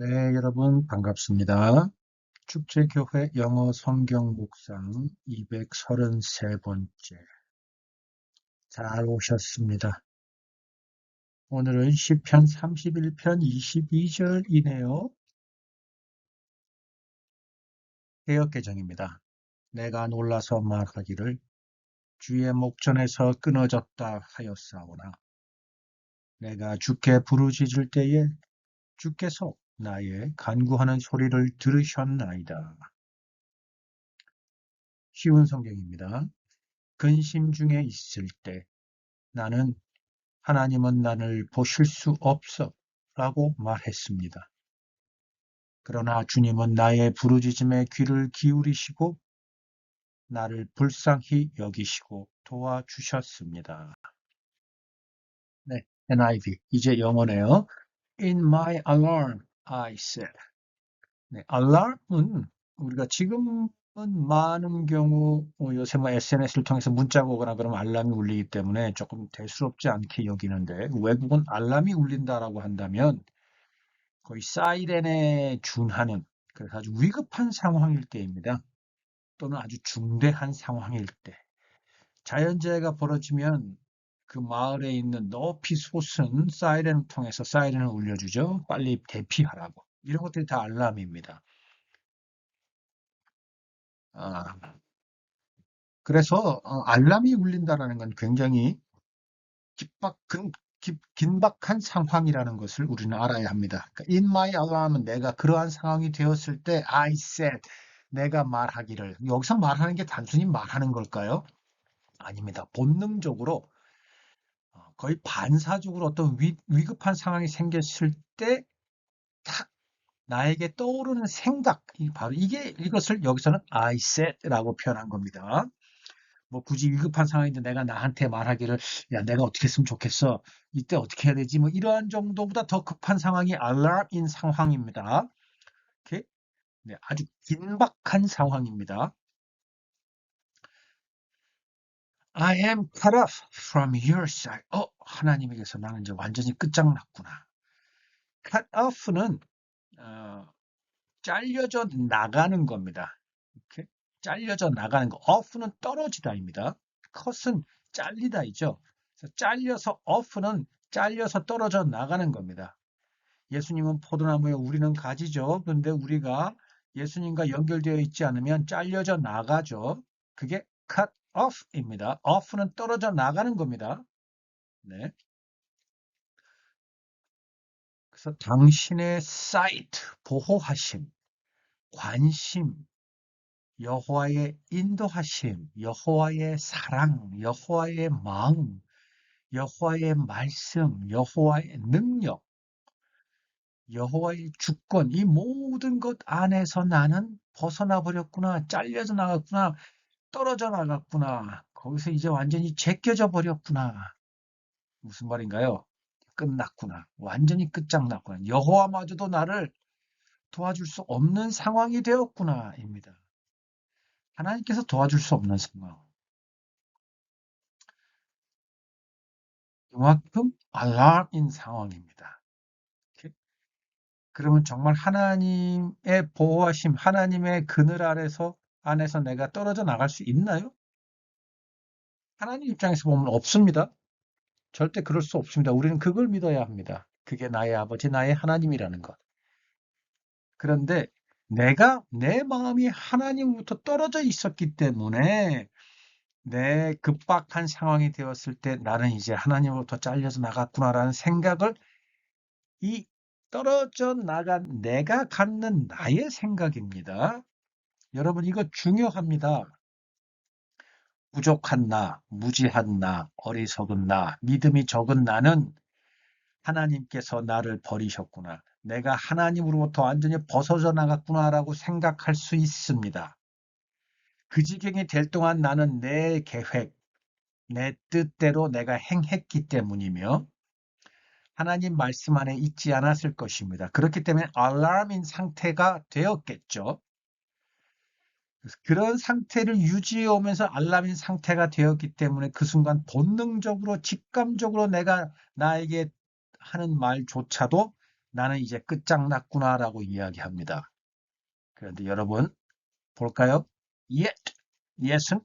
네, 여러분 반갑습니다. 축제교회 영어 성경 묵상 233번째. 잘 오셨습니다. 오늘은 시편 31편 22절이네요. 개역개정입니다. 내가 놀라서 말하기를 주의 목전에서 끊어졌다 하였사오나 내가 주께 부르짖을 때에 주께서 나의 간구하는 소리를 들으셨나이다. 쉬운 성경입니다. 근심 중에 있을 때 나는 하나님은 나를 보실 수 없어 라고 말했습니다. 그러나 주님은 나의 부르짖음에 귀를 기울이시고 나를 불쌍히 여기시고 도와주셨습니다. 네, NIV 이제 영어네요. In my alarm, I said. 네, alarm은 우리가 지금은 많은 경우 요새 SNS를 통해서 문자가 오거나 그러면 알람이 울리기 때문에 조금 대수롭지 않게 여기는데 외국은 알람이 울린다라고 한다면 거의 사이렌에 준하는 그래서 아주 위급한 상황일 때입니다. 또는 아주 중대한 상황일 때. 자연재해가 벌어지면 그 마을에 있는 높이 솟은 사이렌을 통해서 사이렌을 울려주죠. 빨리 대피하라고. 이런 것들이 다 알람입니다. 아, 그래서 알람이 울린다라는 건 굉장히 긴박한 상황이라는 것을 우리는 알아야 합니다. 그러니까 in my alarm은 내가 그러한 상황이 되었을 때 I said 내가 말하기를 여기서 말하는 게 단순히 말하는 걸까요? 아닙니다. 본능적으로 거의 반사적으로 어떤 위급한 상황이 생겼을 때 탁 나에게 떠오르는 생각 바로 이것을 여기서는 I said라고 표현한 겁니다. 뭐 굳이 위급한 상황인데 내가 나한테 말하기를 야 내가 어떻게 했으면 좋겠어 이때 어떻게 해야 되지 뭐 이러한 정도보다 더 급한 상황이 알람인 상황입니다. 이렇게 네, 아주 긴박한 상황입니다. I am cut off from your side. 하나님에게서 나는 이제 완전히 끝장났구나. cut off는 잘려져 나가는 겁니다. 이렇게 잘려져 나가는 거. off는 떨어지다입니다. cut은 잘리다이죠. 잘려서 off는 잘려서 떨어져 나가는 겁니다. 예수님은 포도나무에 우리는 가지죠. 그런데 우리가 예수님과 연결되어 있지 않으면 잘려져 나가죠. 그게 cut off입니다. off는 떨어져 나가는 겁니다. 네. 그래서 당신의 sight, 보호하심, 관심, 여호와의 인도하심, 여호와의 사랑, 여호와의 마음, 여호와의 말씀, 여호와의 능력, 여호와의 주권, 이 모든 것 안에서 나는 벗어나 버렸구나, 잘려져 나갔구나, 떨어져 나갔구나, 거기서 이제 완전히 제껴져 버렸구나. 무슨 말인가요? 끝났구나. 완전히 끝장났구나. 여호와마저도 나를 도와줄 수 없는 상황이 되었구나입니다. 하나님께서 도와줄 수 없는 상황. 그만큼 알람인 상황입니다. 그러면 정말 하나님의 보호하심, 하나님의 그늘 안에서 내가 떨어져 나갈 수 있나요? 하나님 입장에서 보면 없습니다. 절대 그럴 수 없습니다. 우리는 그걸 믿어야 합니다. 그게 나의 아버지, 나의 하나님이라는 것. 그런데 내 마음이 하나님으로부터 떨어져 있었기 때문에 내 급박한 상황이 되었을 때 나는 이제 하나님으로부터 잘려서 나갔구나라는 생각을 이 떨어져 나간 내가 갖는 나의 생각입니다. 여러분 이거 중요합니다. 부족한 나, 무지한 나, 어리석은 나, 믿음이 적은 나는 하나님께서 나를 버리셨구나. 내가 하나님으로부터 완전히 벗어져 나갔구나라고 생각할 수 있습니다. 그 지경이 될 동안 나는 내 계획, 내 뜻대로 내가 행했기 때문이며 하나님 말씀 안에 있지 않았을 것입니다. 그렇기 때문에 알람인 상태가 되었겠죠. 그런 상태를 유지해 오면서 알람인 상태가 되었기 때문에 그 순간 본능적으로 직감적으로 내가 나에게 하는 말조차도 나는 이제 끝장났구나라고 이야기합니다. 그런데 여러분 볼까요? Yet, yes은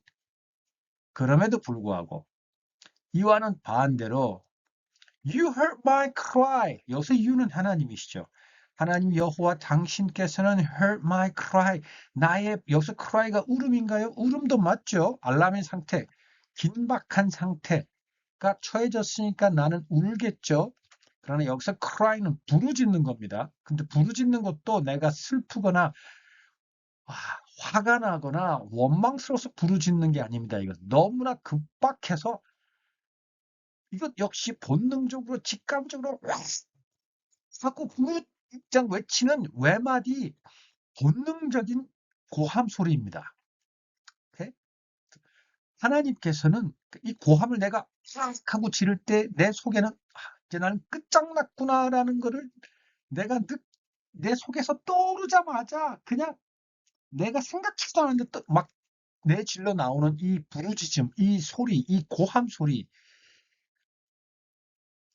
그럼에도 불구하고 이와는 반대로 You heard my cry. 여기서 you는 하나님이시죠. 하나님 여호와 당신께서는 heard my cry. 나의 여기서 cry가 울음인가요? 울음도 맞죠. 알람의 상태, 긴박한 상태가 처해졌으니까 나는 울겠죠. 그러나 여기서 cry는 부르짖는 겁니다. 근데 부르짖는 것도 내가 슬프거나 아, 화가 나거나 원망스러워서 부르짖는 게 아닙니다. 이건 너무나 급박해서 이것 역시 본능적으로 직감적으로 자꾸 부르짖장 외치는 외마디 본능적인 고함 소리입니다. 오케이? 하나님께서는 이 고함을 내가 팍 하고 지를 때 내 속에는 이제 나는 끝장났구나라는 거를 내가 내 속에서 떠오르자마자 그냥 내가 생각지도 않은데 막 내질러 나오는 이 부르짖음, 이 소리, 이 고함 소리,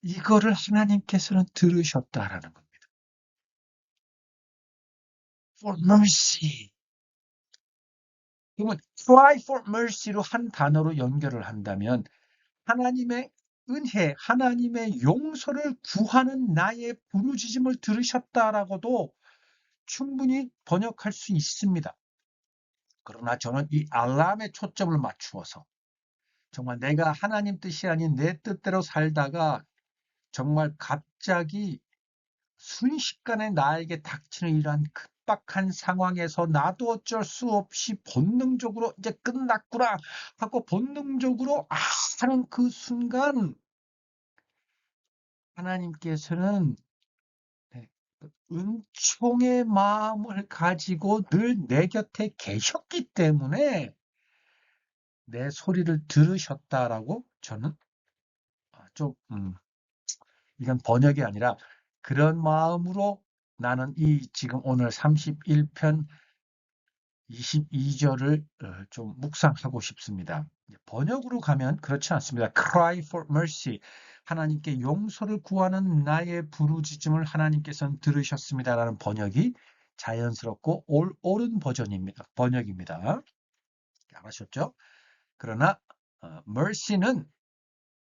이거를 하나님께서는 들으셨다라는 겁니다. For mercy. 그러면 cry for mercy로 한 단어로 연결을 한다면 하나님의 은혜, 하나님의 용서를 구하는 나의 부르짖음을 들으셨다라고도 충분히 번역할 수 있습니다. 그러나 저는 이 알람에 초점을 맞추어서 정말 내가 하나님 뜻이 아닌 내 뜻대로 살다가 정말 갑자기 순식간에 나에게 닥치는 이러한 급박한 상황에서 나도 어쩔 수 없이 본능적으로 이제 끝났구나 하고 본능적으로 하는 그 순간 하나님께서는 네, 은총의 마음을 가지고 늘 내 곁에 계셨기 때문에 내 소리를 들으셨다라고 저는 좀 이건 번역이 아니라 그런 마음으로 나는 이 지금 오늘 31편 22절을 좀 묵상하고 싶습니다. 번역으로 가면 그렇지 않습니다. Cry for mercy. 하나님께 용서를 구하는 나의 부르짖음을 하나님께서는 들으셨습니다라는 번역이 자연스럽고 옳은 버전입니다. 번역입니다. 알으셨죠? 그러나 mercy는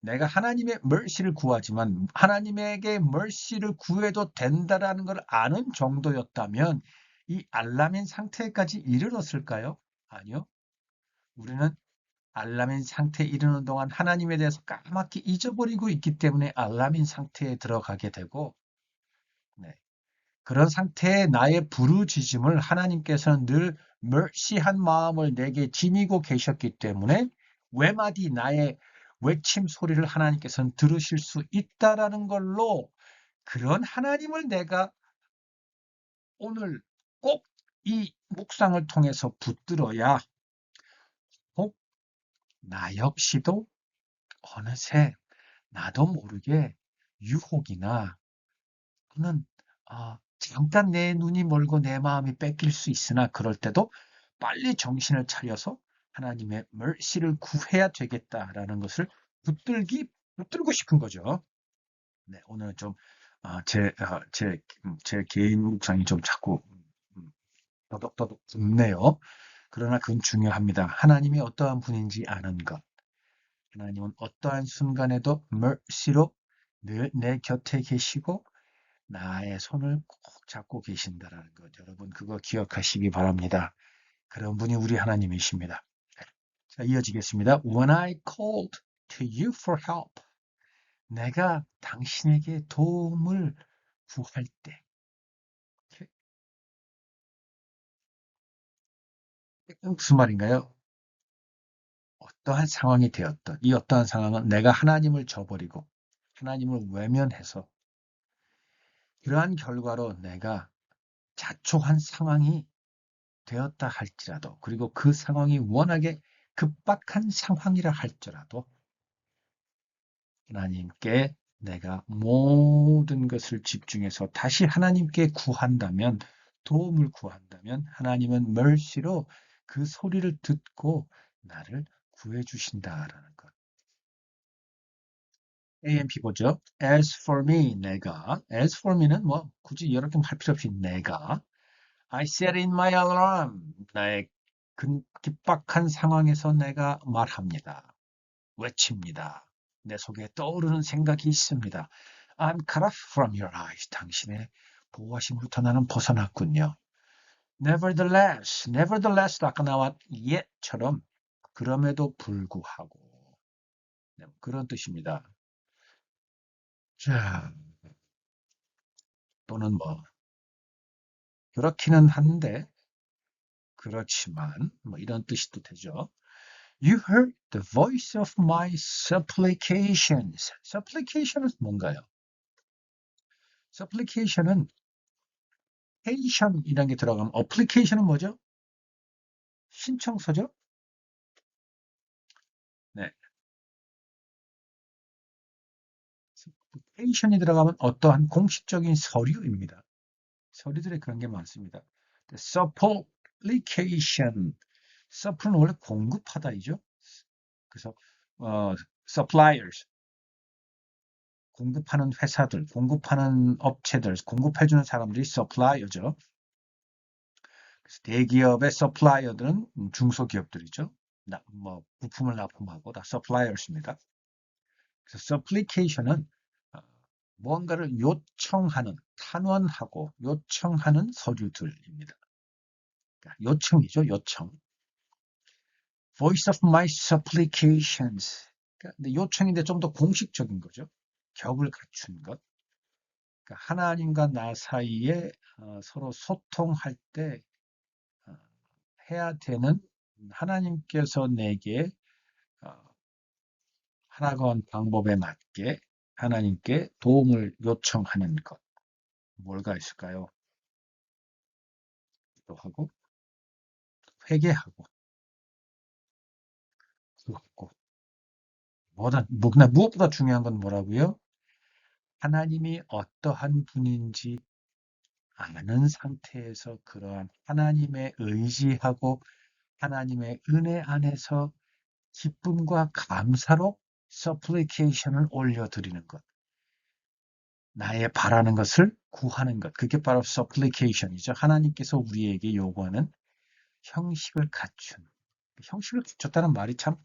내가 하나님의 mercy를 구하지만 하나님에게 mercy를 구해도 된다라는 걸 아는 정도였다면 이 알라멘 상태까지 이르렀을까요? 아니요. 우리는 알라멘 상태에 이르는 동안 하나님에 대해서 까맣게 잊어버리고 있기 때문에 알라멘 상태에 들어가게 되고 네. 그런 상태의 나의 부르짖음을 하나님께서는 늘 mercy한 마음을 내게 지니고 계셨기 때문에 외마디 나의 외침 소리를 하나님께서는 들으실 수 있다라는 걸로 그런 하나님을 내가 오늘 꼭 이 묵상을 통해서 붙들어야 꼭 나 역시도 어느새 나도 모르게 유혹이나 또는 잠깐 내 눈이 멀고 내 마음이 뺏길 수 있으나 그럴 때도 빨리 정신을 차려서 하나님의 mercy를 구해야 되겠다라는 것을 붙들고 싶은 거죠. 네, 오늘 좀 제 개인 묵상이 좀 자꾸 더덕더덕 붙네요. 그러나 그건 중요합니다. 하나님이 어떠한 분인지 아는 것. 하나님은 어떠한 순간에도 mercy로 늘 내 곁에 계시고 나의 손을 꼭 잡고 계신다라는 것. 여러분 그거 기억하시기 바랍니다. 그런 분이 우리 하나님이십니다. 자, 이어지겠습니다. When I called to you for help. 내가 당신에게 도움을 구할 때. 무슨 말인가요? 어떠한 상황이 되었던 이 어떠한 상황은 내가 하나님을 저버리고 하나님을 외면해서 그러한 결과로 내가 자초한 상황이 되었다 할지라도 그리고 그 상황이 워낙에 급박한 상황이라 할지라도 하나님께 내가 모든 것을 집중해서 다시 하나님께 구한다면 도움을 구한다면 하나님은 mercy로 그 소리를 듣고 나를 구해 주신다라는 것. AMP 보죠. As for me, 내가. As for me는 뭐 굳이 이렇게 할 필요 없이 내가. I set in my alarm. 나의 긴박한 상황에서 내가 말합니다. 외칩니다. 내 속에 떠오르는 생각이 있습니다. I'm cut off from your eyes. 당신의 보호하심으로부터 나는 벗어났군요. nevertheless, 아까 나왔 yet처럼 그럼에도 불구하고 네, 그런 뜻입니다. 자, 또는 뭐 그렇기는 한데 그렇지만 뭐 이런 뜻도 되죠. You heard the voice of my supplications. supplication은 뭔가요? supplication은 patient이라는 게 들어가면 application은 뭐죠? 신청서죠? 네. patient이 들어가면 어떠한 공식적인 서류입니다. 서류들에 그런 게 많습니다. supplication. supp는 원래 공급하다이죠. 그래서 suppliers 공급하는 회사들, 공급하는 업체들, 공급해주는 사람들이 supplier죠. 그래서 대기업의 supplier들은 중소기업들이죠. 뭐 부품을 납품하고 다 suppliers입니다. 그래서 supplication은 무언가를 요청하는, 탄원하고 요청하는 서류들입니다. 그러니까 요청이죠, 요청. Voice of my supplications. 그러니까 요청인데 좀 더 공식적인 거죠. 격을 갖춘 것. 그러니까 하나님과 나 사이에 서로 소통할 때 해야 되는 하나님께서 내게 하나건 방법에 맞게 하나님께 도움을 요청하는 것. 뭘가 있을까요? 기도하고 회개하고 그렇고 무엇보다 중요한 건 뭐라고요? 하나님이 어떠한 분인지 아는 상태에서 그러한 하나님의 의지하고 하나님의 은혜 안에서 기쁨과 감사로 supplication을 올려드리는 것. 나의 바라는 것을 구하는 것. 그게 바로 supplication이죠. 하나님께서 우리에게 요구하는 형식을 갖춘. 형식을 갖췄다는 말이 참,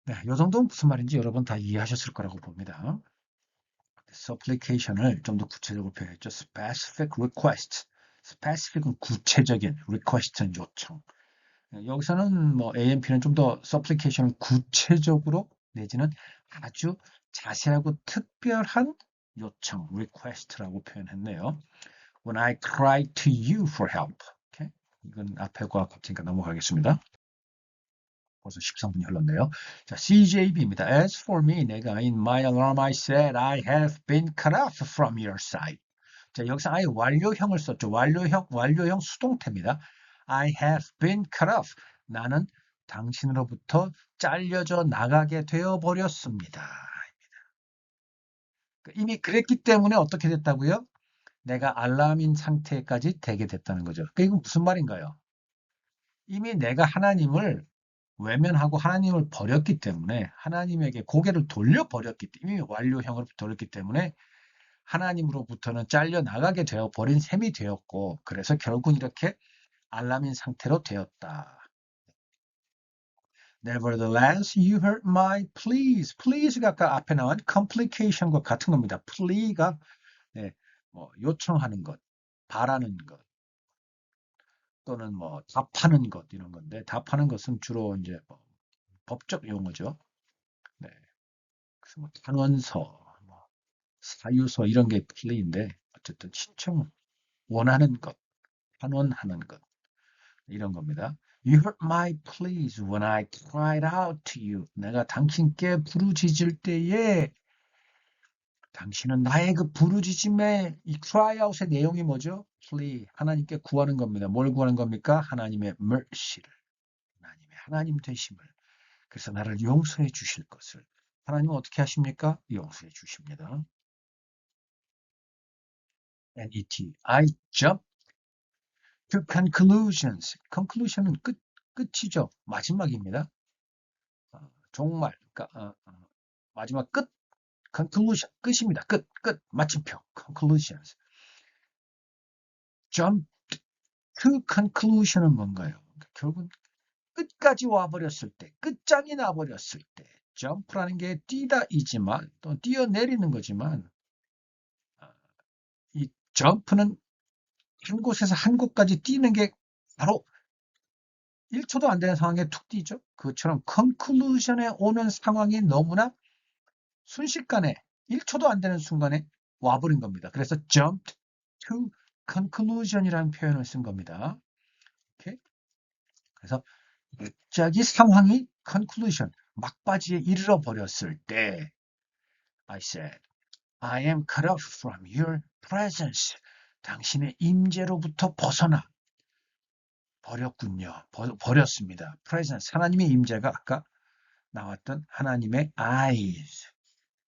네, 이 정도는 무슨 말인지 여러분 다 이해하셨을 거라고 봅니다. supplication을 좀 더 구체적으로 표현했죠. specific request. specific은 구체적인, request는 요청. 여기서는 뭐 AMP는 좀 더 supplication을 구체적으로 내지는 아주 자세하고 특별한 요청, request라고 표현했네요. When I cry to you for help. Okay? 이건 앞에 거 같으니까 넘어가겠습니다. 벌써 13분이 흘렀네요. 자, CJB입니다. As for me, 내가 in my alarm I said I have been cut off from your sight. 자, 여기서 아예 완료형을 썼죠. 완료형 수동태입니다. I have been cut off. 나는 당신으로부터 잘려져 나가게 되어 버렸습니다. 이미 그랬기 때문에 어떻게 됐다고요? 내가 알람인 상태까지 되게 됐다는 거죠. 그러니까 이건 무슨 말인가요? 이미 내가 하나님을 외면하고 하나님을 버렸기 때문에 하나님에게 고개를 돌려버렸기 때문에 이미 완료형으로 돌렸기 때문에 하나님으로부터는 잘려 나가게 되어 버린 셈이 되었고 그래서 결국 이렇게 알람인 상태로 되었다. Nevertheless, you heard my pleas. pleas가 아까 앞에 나온 complication과 같은 겁니다. plea가 네, 뭐 요청하는 것, 바라는 것 또는 뭐 답하는 것 이런 건데 답하는 것은 주로 이제 뭐 법적 용어죠. 네, 그래서 뭐 탄원서, 뭐 사유서 이런 게 plea인데 어쨌든 신청 원하는 것, 탄원하는 것 이런 겁니다. You heard my pleas when I cried out to you. 내가 당신께 부르짖을 때에 당신은 나의 그 부르짖음의 이 cry out의 내용이 뭐죠? plea, 하나님께 구하는 겁니다. 뭘 구하는 겁니까? 하나님의 mercy를, 하나님의 하나님 되심을. 그래서 나를 용서해 주실 것을. 하나님은 어떻게 하십니까? 용서해 주십니다. NET. I jump to conclusions. conclusion은 끝이죠. 마지막입니다. 정말, 그러니까, 마지막 끝. conclusion, 끝입니다. 끝, 마침표, conclusions. jump to conclusion은 뭔가요? 결국은 끝까지 와버렸을 때, 끝장이 나버렸을 때, jump라는 게 뛰다이지만, 또 뛰어내리는 거지만, 이 jump는 한 곳에서 한 곳까지 뛰는 게 바로 1초도 안 되는 상황에 툭 뛰죠. 그것처럼 conclusion에 오는 상황이 너무나 순식간에 1초도 안 되는 순간에 와버린 겁니다. 그래서 jumped to conclusion이라는 표현을 쓴 겁니다. 이렇게. 그래서 갑자기 상황이 conclusion, 막바지에 이르러 버렸을 때 I said, I am cut off from your presence. 당신의 임재로부터 벗어나 버렸군요. 버렸습니다. presence, 하나님의 임재가 아까 나왔던 하나님의 eyes,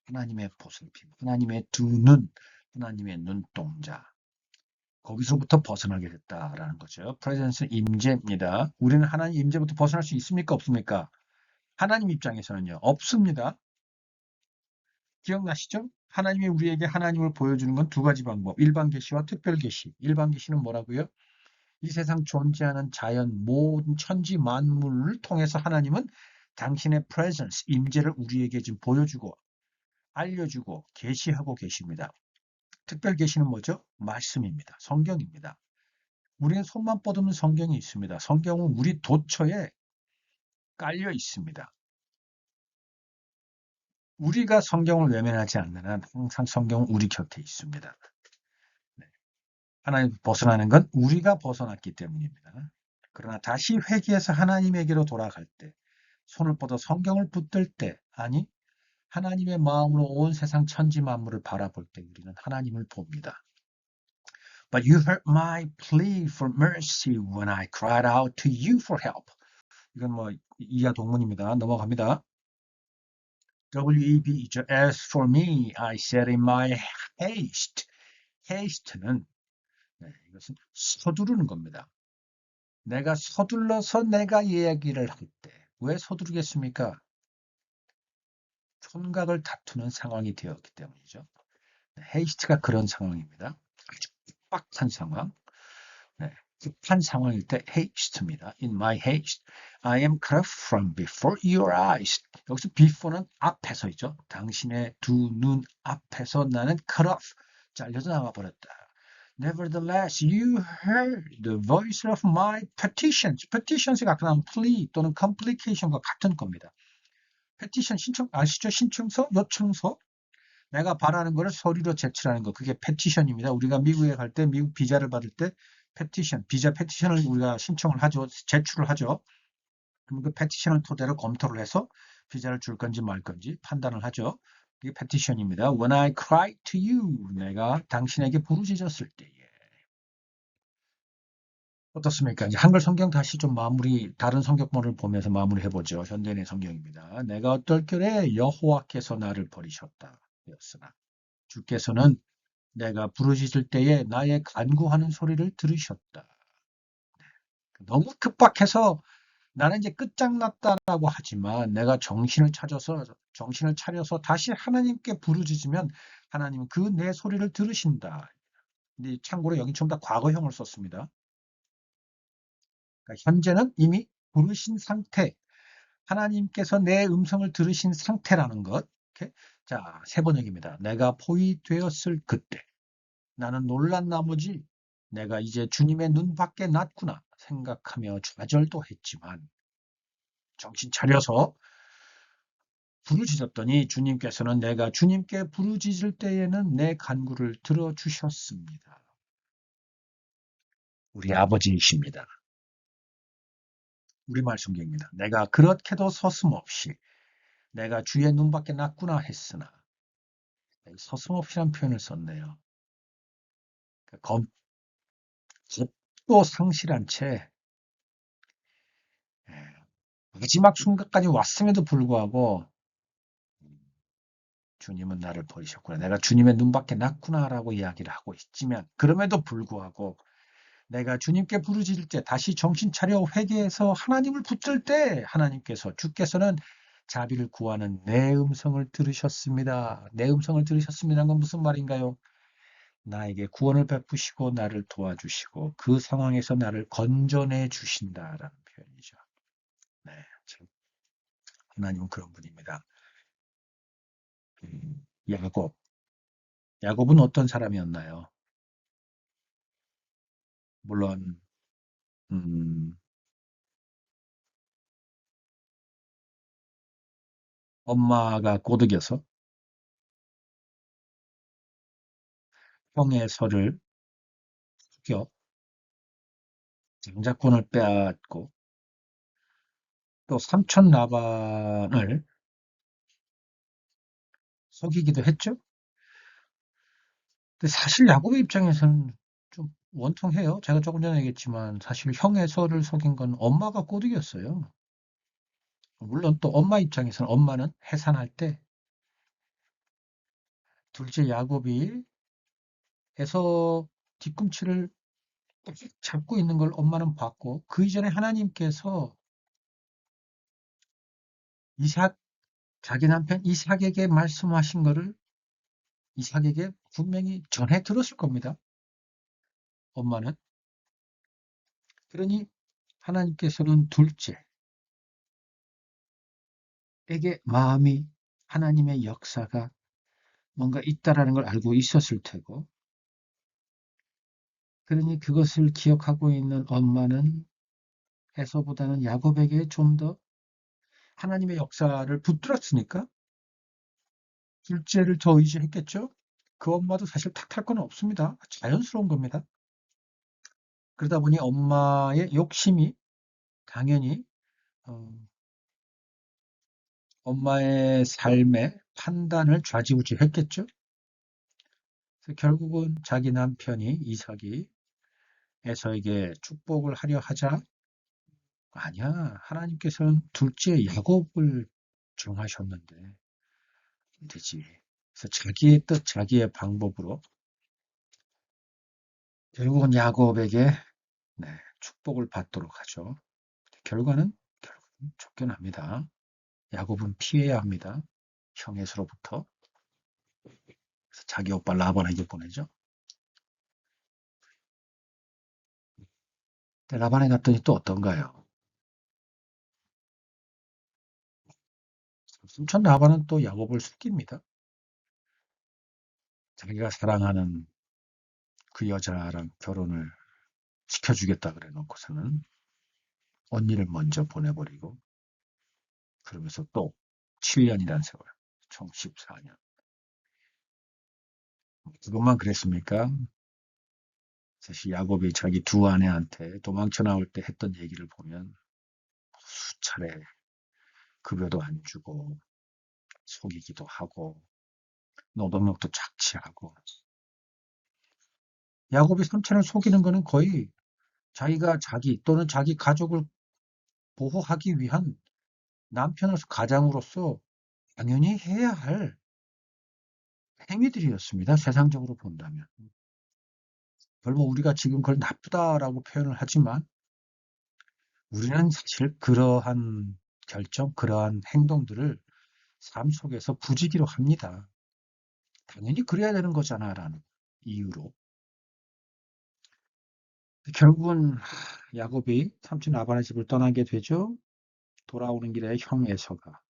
하나님의 보살핌, 하나님의 두 눈, 하나님의 눈동자. 거기서부터 벗어나게 됐다라는 거죠. presence는 임재입니다. 우리는 하나님 임재부터 벗어날 수 있습니까? 없습니까? 하나님 입장에서는요. 없습니다. 기억나시죠? 하나님이 우리에게 하나님을 보여주는 건 두 가지 방법. 일반 계시와 특별 계시. 일반 계시는 뭐라고요? 이 세상 존재하는 자연, 모든 천지 만물을 통해서 하나님은 당신의 presence, 임재를 우리에게 지금 보여주고 알려주고 계시하고 계십니다. 특별 계시는 뭐죠? 말씀입니다. 성경입니다. 우리는 손만 뻗으면 성경이 있습니다. 성경은 우리 도처에 깔려 있습니다. 우리가 성경을 외면하지 않는 한 항상 성경은 우리 곁에 있습니다. 네. 하나님 벗어나는 건 우리가 벗어났기 때문입니다. 그러나 다시 회개해서 하나님에게로 돌아갈 때, 손을 뻗어 성경을 붙들 때, 아니 하나님의 마음으로 온 세상 천지 만물을 바라볼 때 우리는 하나님을 봅니다. But you heard my plea for mercy when I cried out to you for help. 이건 뭐 이하 동문입니다. 넘어갑니다. WEB이죠. As for me, I said in my haste. haste는 이것은 서두르는 겁니다. 내가 서둘러서 내가 이야기를 할 때 왜 서두르겠습니까? 촌각을 다투는 상황이 되었기 때문이죠. haste가 그런 상황입니다. 아주 빡빡한 상황. 급한 상황일 때 haste입니다. In my haste, I am cut off from before your eyes. 여기서 before는 앞에서이죠. 당신의 두 눈 앞에서 나는 cut off, 잘려서 나가버렸다. Nevertheless, you heard the voice of my petitions. petitions가 아까 나온 plea 또는 complication과 같은 겁니다. petition, 신청, 아시죠? 신청서, 요청서. 내가 바라는 것을 서류로 제출하는 거. 그게 petition입니다. 우리가 미국에 갈 때, 미국 비자를 받을 때 petition, 비자 petition을 우리가 신청을 하죠. 제출을 하죠. 그럼 그 petition을 토대로 검토를 해서 비자를 줄 건지 말 건지 판단을 하죠. 이게 petition입니다. When I cried to you, 내가 당신에게 부르짖었을 때에. 어떻습니까? 이제 한글 성경 다시 좀 마무리, 다른 성경본을 보면서 마무리해보죠. 현대인의 성경입니다. 내가 어떨 겨에 여호와께서 나를 버리셨다. 였으나 주께서는 내가 부르짖을 때에 나의 간구하는 소리를 들으셨다. 너무 급박해서 나는 이제 끝장났다라고 하지만 내가 정신을 차려서 다시 하나님께 부르짖으면 하나님은 그 내 소리를 들으신다. 근데 참고로 여기 전부 다 과거형을 썼습니다. 그러니까 현재는 이미 부르신 상태, 하나님께서 내 음성을 들으신 상태라는 것. 이렇게. 자, 세 번역입니다. 내가 포위되었을 그때 나는 놀란 나머지 내가 이제 주님의 눈밖에 났구나 생각하며 좌절도 했지만 정신 차려서 부르짖었더니 주님께서는 내가 주님께 부르짖을 때에는 내 간구를 들어주셨습니다. 우리 아버지이십니다. 우리말 성경입니다. 내가 그렇게도 서슴없이 내가 주의 눈밖에 났구나 했으나 서슴없이란 표현을 썼네요. 겁도 상실한 채 마지막 순간까지 왔음에도 불구하고 주님은 나를 버리셨구나. 내가 주님의 눈밖에 났구나라고 이야기를 하고 있지만 그럼에도 불구하고 내가 주님께 부르짖을 때 다시 정신 차려 회개해서 하나님을 붙들 때 하나님께서 주께서는 자비를 구하는 내 음성을 들으셨습니다. 내 음성을 들으셨습니다는 건 무슨 말인가요? 나에게 구원을 베푸시고 나를 도와주시고 그 상황에서 나를 건져내 주신다라는 표현이죠. 네, 참 하나님은 그런 분입니다. 야곱. 야곱은 어떤 사람이었나요? 물론 음, 엄마가 꼬드겨서 형의 설을 속여 장자권을 빼앗고 또 삼촌 라반을 속이기도 했죠. 근데 사실 야곱의 입장에서는 좀 원통해요. 제가 조금 전에 얘기했지만 사실 형의 설을 속인 건 엄마가 꼬드겼어요. 물론 또 엄마 입장에서는 엄마는 해산할 때 둘째 야곱이 에서 뒤꿈치를 꽉 잡고 있는 걸 엄마는 봤고 그 이전에 하나님께서 이삭 자기 남편 이삭에게 말씀하신 거를 이삭에게 분명히 전해 들었을 겁니다. 엄마는. 그러니 하나님께서는 둘째에게 마음이 하나님의 역사가 뭔가 있다라는 걸 알고 있었을 테고 그러니 그것을 기억하고 있는 엄마는 에서보다는 야곱에게 좀 더 하나님의 역사를 붙들었으니까 둘째를 더 의지했겠죠. 그 엄마도 사실 탓할 건 없습니다. 자연스러운 겁니다. 그러다 보니 엄마의 욕심이 당연히 어, 엄마의 삶의 판단을 좌지우지했겠죠. 그래서 결국은 자기 남편이 이삭이 에서에게 축복을 하려 하자 아니야 하나님께서는 둘째 야곱을 정하셨는데 안 되지. 그래서 자기의 뜻 자기의 방법으로 결국은 야곱에게 네, 축복을 받도록 하죠. 결국은 쫓겨납니다. 야곱은 피해야 합니다. 형에서로부터. 그래서 자기 오빠 라반에게 보내죠. 근데 라반에 갔더니 또 어떤가요? 순천 라반은 또 야곱을 속입니다. 자기가 사랑하는 그 여자랑 결혼을 시켜주겠다 그래 놓고서는 언니를 먼저 보내버리고 그러면서 또 7년이란 세월, 총 14년. 그것만 그랬습니까? 사실 야곱이 자기 두 아내한테 도망쳐 나올 때 했던 얘기를 보면 수차례 급여도 안 주고 속이기도 하고 노동력도 착취하고 야곱이 삼촌을 속이는 거는 거의 자기가 자기 또는 자기 가족을 보호하기 위한 남편으로서 가장으로서 당연히 해야 할 행위들이었습니다. 세상적으로 본다면. 별로 우리가 지금 그걸 나쁘다라고 표현을 하지만 우리는 사실 그러한 결정, 그러한 행동들을 삶 속에서 부지기로 합니다. 당연히 그래야 되는 거잖아라는 이유로. 결국은 야곱이 삼촌 라반의 집을 떠나게 되죠. 돌아오는 길에 형 에서가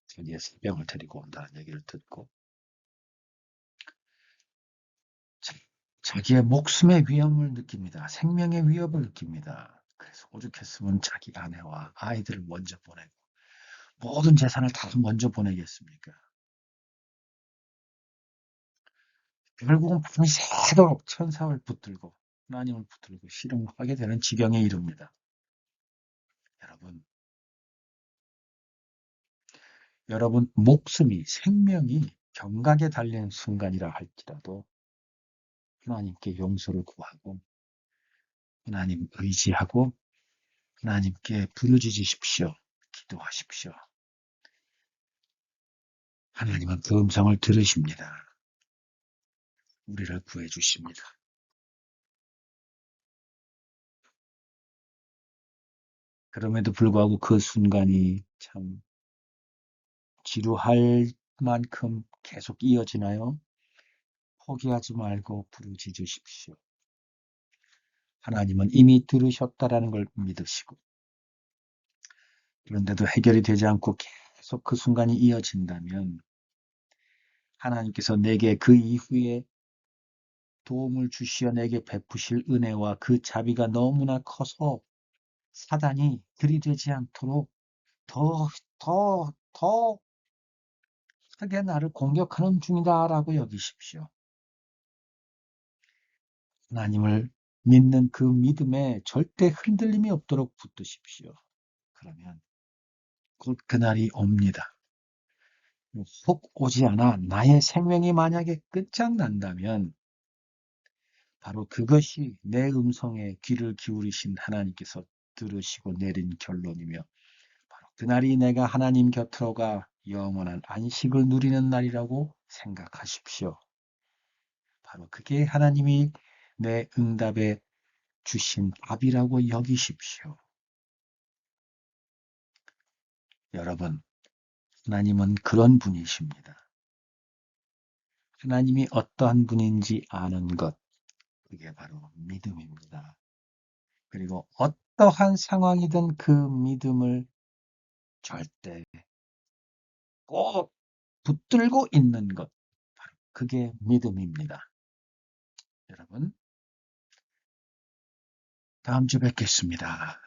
자기의 새병을 데리고 온다는 얘기를 듣고 자기의 목숨의 위험을 느낍니다. 생명의 위협을 느낍니다. 그래서 오죽했으면 자기 아내와 아이들을 먼저 보내고 모든 재산을 다 먼저 보내겠습니까? 결국은 밤새도록 천사를 붙들고 하나님을 붙들고 씨름하게 되는 지경에 이릅니다. 여러분 목숨이 생명이 경각에 달린 순간이라 할지라도 하나님께 용서를 구하고 하나님 의지하고 하나님께 부르짖으십시오. 기도하십시오. 하나님은 그 음성을 들으십니다. 우리를 구해 주십니다. 그럼에도 불구하고 그 순간이 참 지루할 만큼 계속 이어지나요? 포기하지 말고 부르짖으십시오. 하나님은 이미 들으셨다라는 걸 믿으시고, 그런데도 해결이 되지 않고 계속 그 순간이 이어진다면 하나님께서 내게 그 이후에 도움을 주시어 내게 베푸실 은혜와 그 자비가 너무나 커서 사단이 들이대지 않도록 더, 더 크게 나를 공격하는 중이다라고 여기십시오. 하나님을 믿는 그 믿음에 절대 흔들림이 없도록 붙드십시오. 그러면 곧 그날이 옵니다. 혹 오지 않아 나의 생명이 만약에 끝장난다면 바로 그것이 내 음성에 귀를 기울이신 하나님께서 들으시고 내린 결론이며 바로 그날이 내가 하나님 곁으로 가 영원한 안식을 누리는 날이라고 생각하십시오. 바로 그게 하나님이 내 응답에 주신 답이라고 여기십시오. 여러분, 하나님은 그런 분이십니다. 하나님이 어떠한 분인지 아는 것, 그게 바로 믿음입니다. 그리고 어떠한 상황이든 그 믿음을 절대 꼭 붙들고 있는 것, 그게 믿음입니다. 여러분, 다음 주 뵙겠습니다.